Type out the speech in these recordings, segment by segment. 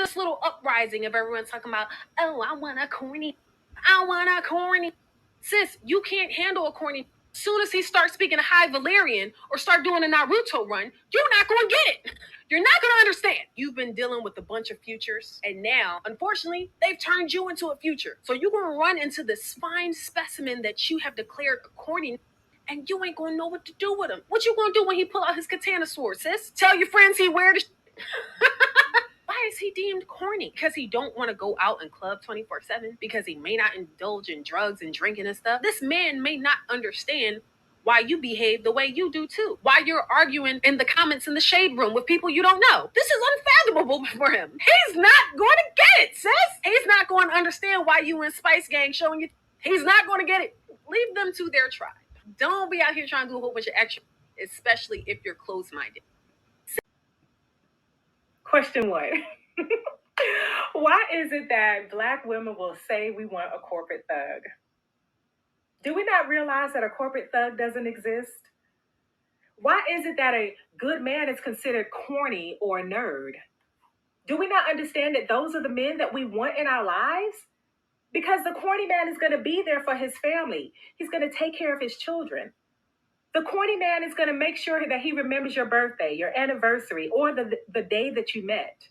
this little uprising of everyone talking about, oh, I want a corny. I want a corny. Sis, you can't handle a corny. As soon as he starts speaking a high Valerian or start doing a Naruto run, you're not going to get it. You're not going to understand. You've been dealing with a bunch of futures, and now, unfortunately, they've turned you into a future. So you're going to run into this fine specimen that you have declared a corny, and you ain't going to know what to do with him. What you going to do when he pull out his katana sword, sis? Tell your friends he wear the Why is he deemed corny? Because he don't want to go out and club 24/7? Because he may not indulge in drugs and drinking and stuff? This man may not understand why you behave the way you do too. Why you're arguing in the comments in the shade room with people you don't know. This is unfathomable for him. He's not going to get it, sis. He's not going to understand why you in Spice Gang showing you. He's not going to get it. Leave them to their tribe. Don't be out here trying to do a whole bunch of extra, especially if you're closed-minded. Question 1. Why is it that Black women will say we want a corporate thug? Do we not realize that a corporate thug doesn't exist? Why is it that a good man is considered corny or a nerd? Do we not understand that those are the men that we want in our lives? Because the corny man is going to be there for his family. He's going to take care of his children. The corny man is going to make sure that he remembers your birthday, your anniversary, or the day that you met.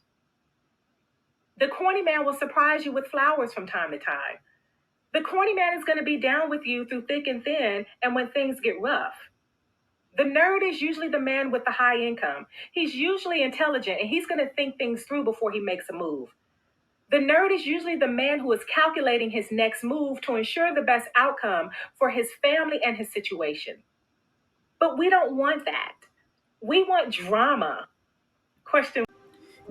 The corny man will surprise you with flowers from time to time. The corny man is going to be down with you through thick and thin and when things get rough. The nerd is usually the man with the high income. He's usually intelligent and he's going to think things through before he makes a move. The nerd is usually the man who is calculating his next move to ensure the best outcome for his family and his situation. But we don't want that. We want drama. Question.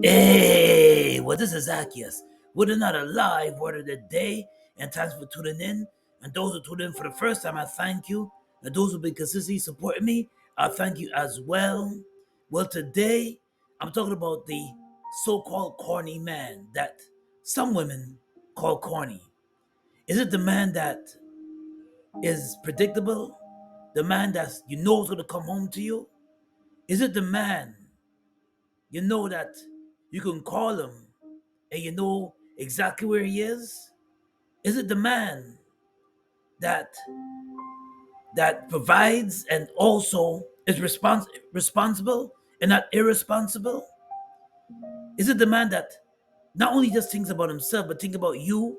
Hey, well, this is Zaccheus with another live word of the day, and thanks for tuning in. And those who tuned in for the first time, I thank you. And those who've been consistently supporting me, I thank you as well. Well, today, I'm talking about the so-called corny man that some women call corny. Is it the man that is predictable? The man that you know is going to come home to you? Is it the man you know that you can call him and you know exactly where he is? Is it the man that provides and also is responsible and not irresponsible? Is it the man that not only just thinks about himself but think about you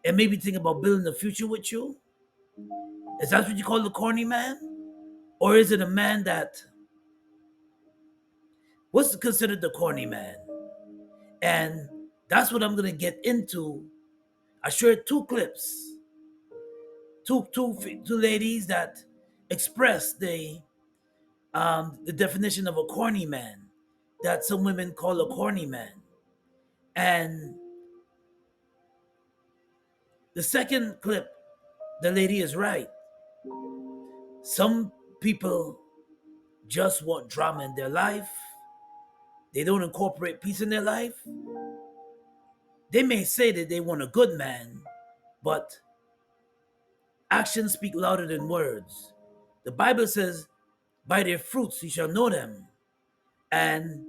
and maybe think about building a future with you? Is that what you call the corny man? Or is it a man that what's considered the corny man? And that's what I'm gonna get into. I shared 2 clips, two ladies that express the definition of a corny man, that some women call a corny man. And the second clip, the lady is right. Some people just want drama in their life. They don't incorporate peace in their life. They may say that they want a good man, but actions speak louder than words. The Bible says, by their fruits you shall know them. And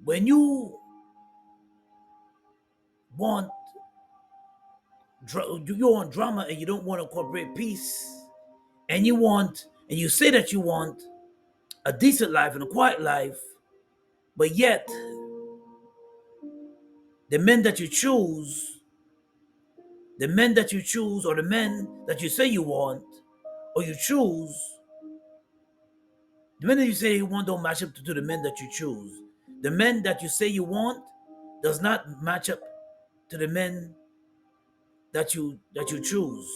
when you want drama and you don't want to incorporate peace, and you say that you want a decent life and a quiet life, but yet the men that you choose, or the men that you say you want or you choose, the men that you say you want don't match up to the men that you choose. The men that you say you want does not match up to the men that you choose.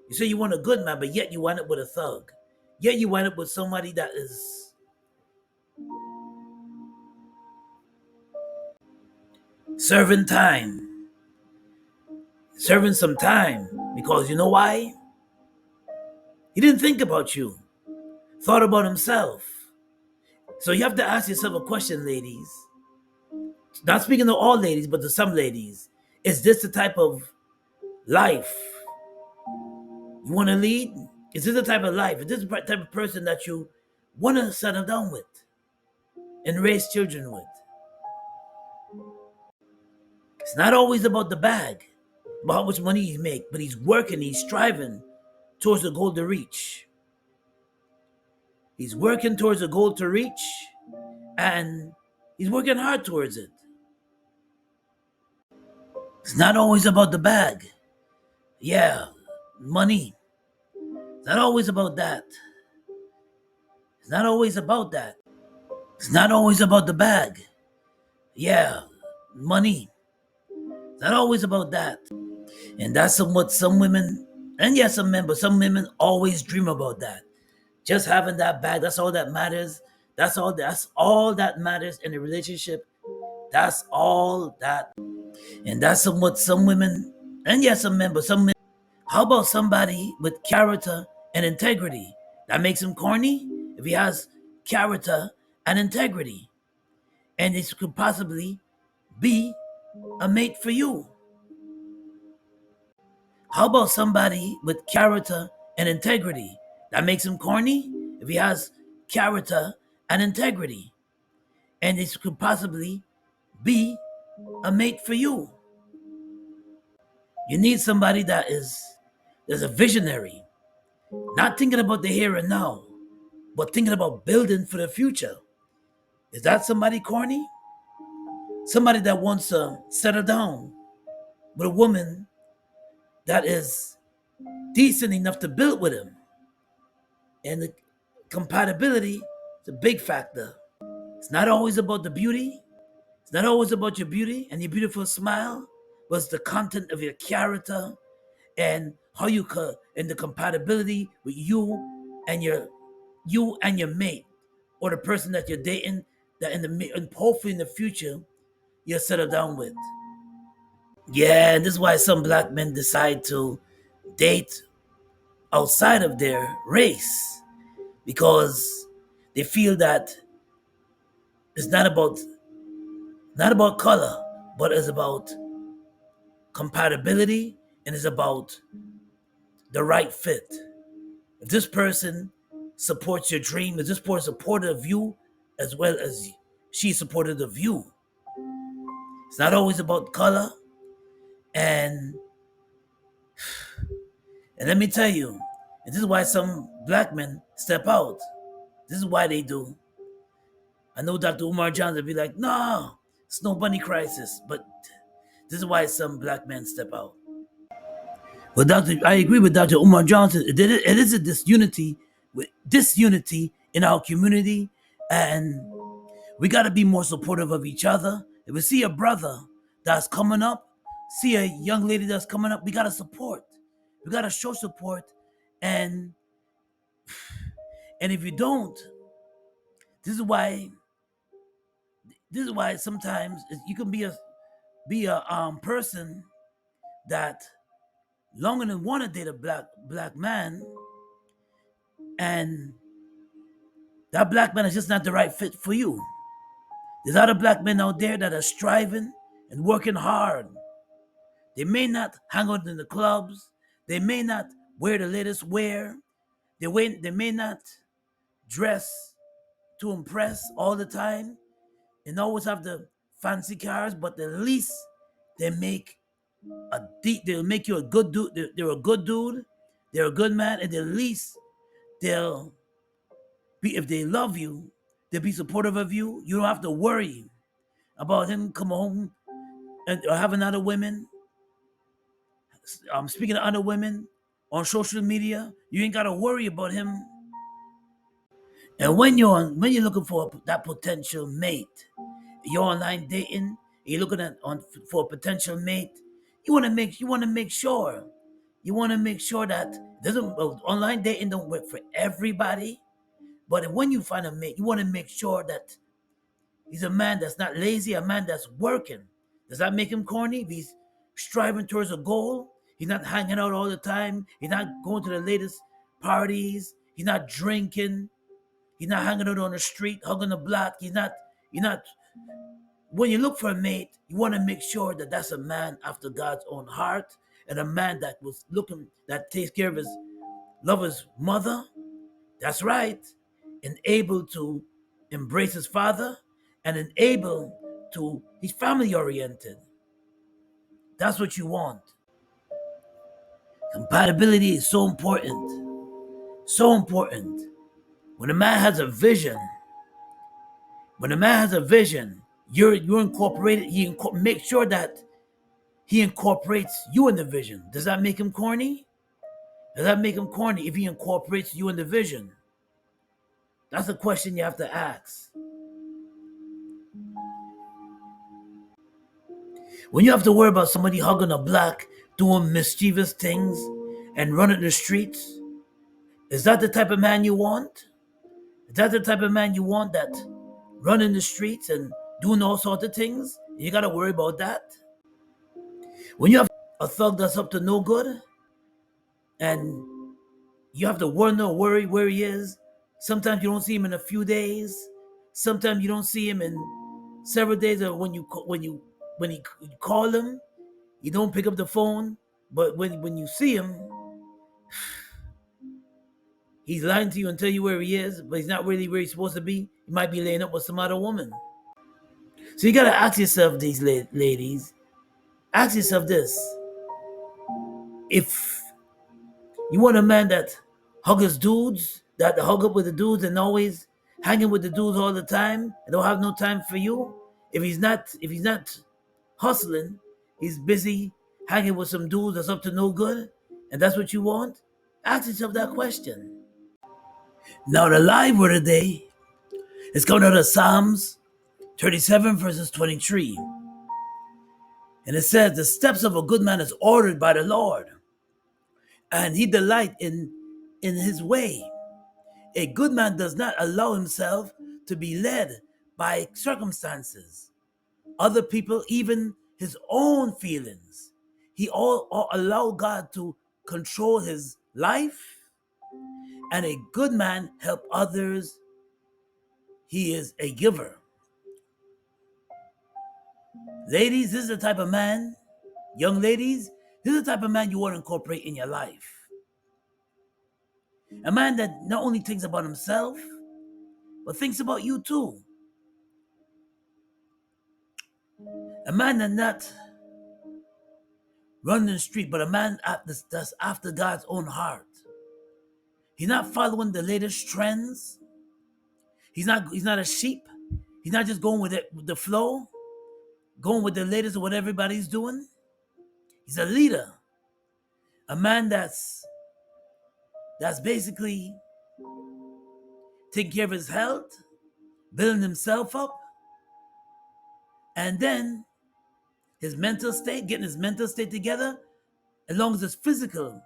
You say you want a good man, but yet you wind up with a thug. Yet you wind up with somebody that is serving some time, because you know why? He didn't think about you, thought about himself. So you have to ask yourself a question, ladies. Not speaking to all ladies, but to some ladies. Is this the type of life you want to lead? Is this the type of life? Is this the type of person that you want to settle down with and raise children with? It's not always about the bag, about how much money he make, but he's working, he's striving towards the goal to reach. He's working towards a goal to reach, and he's working hard towards it. It's not always about the bag. Yeah, money. It's not always about that. It's not always about that. It's not always about the bag. Yeah, money. It's not always about that. And that's what some women, and yes, some men, but some women always dream about that. Just having that bag, that's all that matters. That's all that matters in a relationship. That's all that. And that's what some women, and yes, some men, but some men. How about somebody with character and integrity? That makes him corny if he has character and integrity. And this could possibly be a mate for you. How about somebody with character and integrity? That makes him corny if he has character and integrity. And this could possibly be a mate for you. You need somebody there's a visionary, not thinking about the here and now, but thinking about building for the future. Is that somebody corny? Somebody that wants to settle down with a woman that is decent enough to build with him. And the compatibility is a big factor. It's not always about the beauty. It's not always about your beauty and your beautiful smile, but it's the content of your character and how you could and the compatibility with you and your mate or the person that you're dating that and hopefully in the future you'll settle down with. Yeah, and this is why some black men decide to date outside of their race because they feel that it's not about color, but it's about compatibility and it's about the right fit. If this person supports your dream, if this person supportive of you as well as she supportive of you, it's not always about color. And let me tell you, and this is why some black men step out. This is why they do. I know Dr. Umar Johnson would be like, no, it's no bunny crisis. But this is why some black men step out. Well, I agree with Dr. Umar Johnson. It is a disunity in our community, and we got to be more supportive of each other. If we see a brother that's coming up, see a young lady that's coming up, we got to support. We got to show support, and if you don't, this is why sometimes you can be a person that longer than want to date a black man, and that black man is just not the right fit for you. There's other black men out there that are striving and working hard. They may not hang out in the clubs. They may not wear the latest wear. They may not dress to impress all the time and always have the fancy cars, but at least they'll make you a good dude. They're a good dude. They're a good man, and at least they'll be, if they love you, they'll be supportive of you. You don't have to worry about him come home or having other women. Speaking of other women on social media, you ain't gotta worry about him. And when you're looking for that potential mate, you're online dating, you're looking for a potential mate. You want to make sure that online dating don't work for everybody. But when you find a mate, you want to make sure that he's a man that's not lazy, a man that's working. Does that make him corny? If he's striving towards a goal, he's not hanging out all the time. He's not going to the latest parties. He's not drinking. He's not hanging out on the street, hugging the block. You're not. When you look for a mate, you want to make sure that that's a man after God's own heart and a man that takes care of his mother. That's right. And able to embrace his father and he's family oriented. That's what you want. Compatibility is so important. So important. When a man has a vision, you're incorporated. Make sure that he incorporates you in the vision. Does that make him corny? Does that make him corny if he incorporates you in the vision? That's a question you have to ask. When you have to worry about somebody hugging a black, doing mischievous things, and running the streets, is that the type of man you want? Is that the type of man you want that running the streets and doing all sorts of things? You gotta worry about that. When you have a thug that's up to no good, and you have to worry where he is. Sometimes you don't see him in a few days. Sometimes you don't see him in several days. Or when you call him, you don't pick up the phone. But when you see him, he's lying to you and tell you where he is, but he's not really where he's supposed to be. He might be laying up with some other woman. So you gotta ask yourself, these ladies, ask yourself this: if you want a man that hugs dudes, that hug up with the dudes and always hanging with the dudes all the time and don't have no time for you. If he's not hustling, he's busy hanging with some dudes that's up to no good, and that's what you want. Ask yourself that question. Now the live word of the day is coming out of Psalms 37 verses 23. And it says, the steps of a good man is ordered by the Lord, and he delight in his way. A good man does not allow himself to be led by circumstances, other people, even his own feelings. He all allow God to control his life, and a good man help others. He is a giver. Ladies, this is the type of man, young ladies, this is the type of man you want to incorporate in your life. A man that not only thinks about himself, but thinks about you too. A man that not running the street, but a man that's after God's own heart. He's not following the latest trends. He's not a sheep. He's not just going with the flow, going with the latest of what everybody's doing. He's a leader. A man that's basically taking care of his health, building himself up, and then his mental state, getting his mental state together, as long as his physical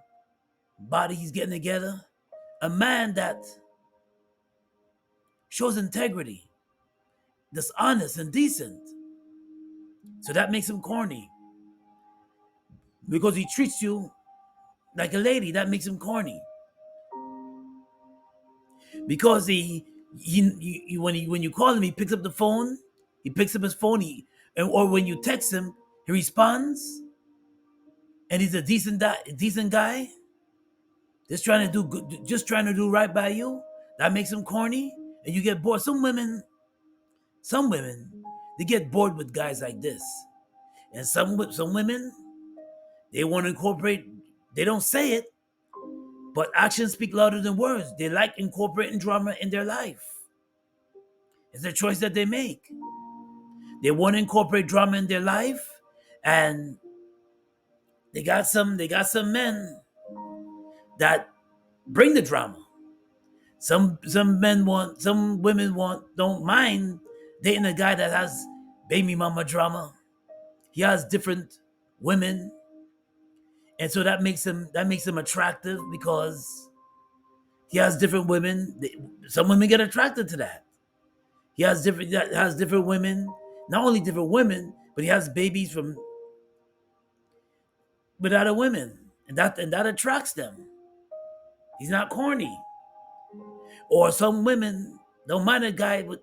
body he's getting together. A man that shows integrity, that's honest and decent. So that makes him corny. Because he treats you like a lady, that makes him corny. Because when you call him, he picks up the phone. He picks up his phone. Or when you text him, he responds. And he's a decent guy. Just trying to do good, just trying to do right by you. That makes him corny, and you get bored. Some women, they get bored with guys like this, and some women, they want to incorporate. They don't say it, but actions speak louder than words. They like incorporating drama in their life. It's a choice that they make. They want to incorporate drama in their life, and they got some men that bring the drama. Some women don't mind dating a guy that has baby mama drama. He has different women, and so that makes him attractive because he has different women. Some women get attracted to that. He has different women. Not only different women, but he has babies with other women, and that attracts them. He's not corny. Or some women don't mind a guy with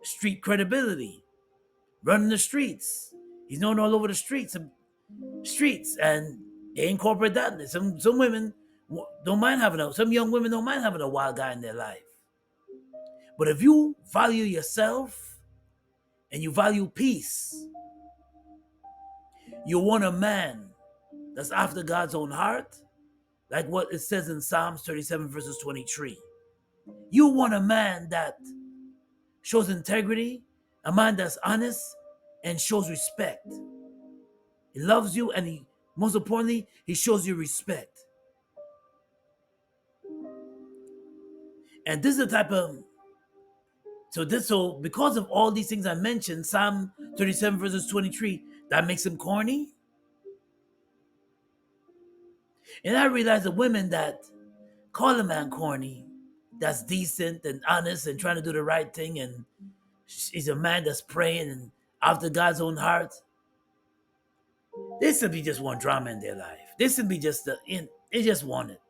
street credibility, running the streets. He's known all over the streets, and they incorporate that. Some women don't mind some young women don't mind having a wild guy in their life. But if you value yourself and you value peace, You want a man that's after God's own heart, like what it says in Psalms 37 verses 23. You want a man that shows integrity, a man that's honest and shows respect. He loves you, and most importantly, he shows you respect. And this is the type of so because of all these things I mentioned, Psalm 37 verses 23, that makes him corny. And I realize the women that call a man corny, that's decent and honest and trying to do the right thing, and he's a man that's praying and after God's own heart, they simply just want drama in their life. They simply just they just want it.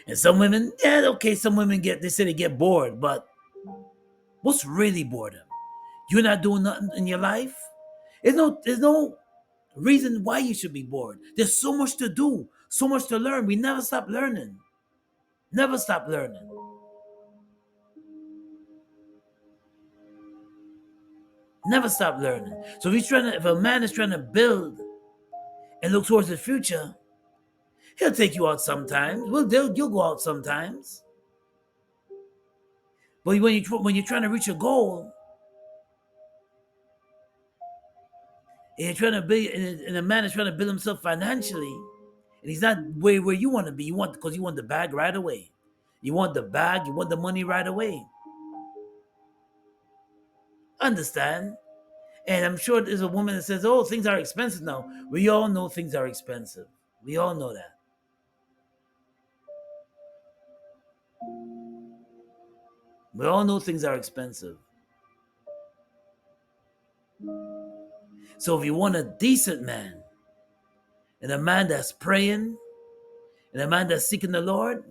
And some women, some women they get bored, but what's really boredom? You're not doing nothing in your life. There's no reason why you should be bored. There's so much to do, so much to learn. We never stop learning. Never stop learning. Never stop learning. So if a man is trying to build and look towards the future, he'll take you out sometimes. You'll go out sometimes. But when you're trying to reach a goal, and you're trying to build, and a man is trying to build himself financially, and he's not where you want to be. Because you want the bag right away. You want the bag. You want the money right away. Understand? And I'm sure there's a woman that says, "Oh, things are expensive now." We all know things are expensive. We all know that. We all know things are expensive. So if you want a decent man, and a man that's praying, and a man that's seeking the Lord,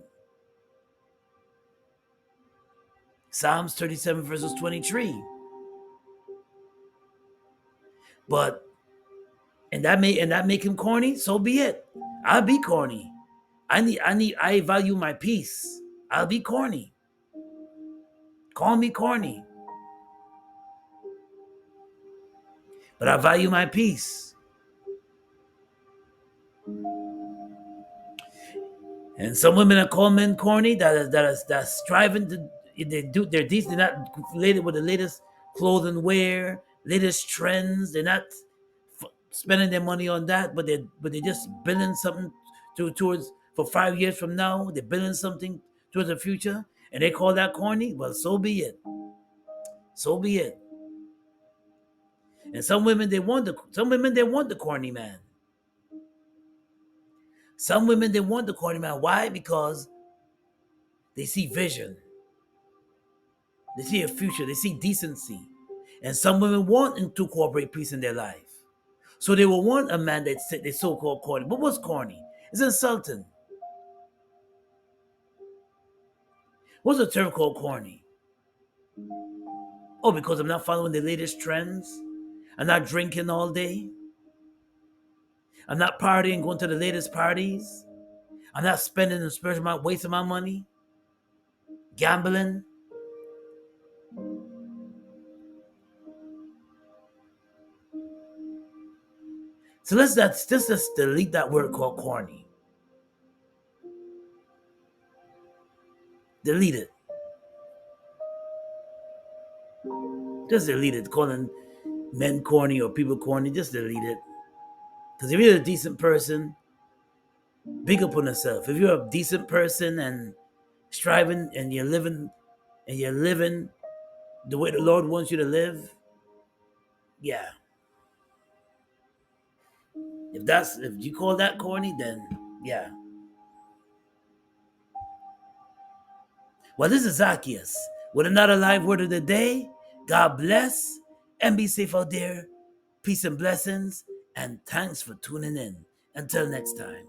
Psalms 37 verses 23. And that make him corny, so be it. I'll be corny. I value my peace. I'll be corny. Call me corny. But I value my peace. And some women are called men corny that's striving to they're decent, they're not related with the latest clothing wear, latest trends. They're not spending their money on that, but they're just building something towards for 5 years from now. They're building something towards the future, and they call that corny. Well, so be it. So be it. And some women they want the corny man. Some women they want the corny man. Why? Because they see vision. They see a future. They see decency. And some women want to incorporate peace in their life. So they will want a man that's so-called corny. But what's corny? It's insulting. What's the term called corny? Oh, because I'm not following the latest trends. I'm not drinking all day. I'm not partying, going to the latest parties. I'm not spending and wasting my money. Gambling. So let's just delete that word called corny. Delete it. Just delete it. Calling men corny or people corny, just delete it. Because if you're a decent person, big up on yourself. If you're a decent person and striving and you're living the way the Lord wants you to live, yeah. If you call that corny, then yeah. Well, this is Zaccheus with another live word of the day. God bless and be safe out there. Peace and blessings, and thanks for tuning in. Until next time.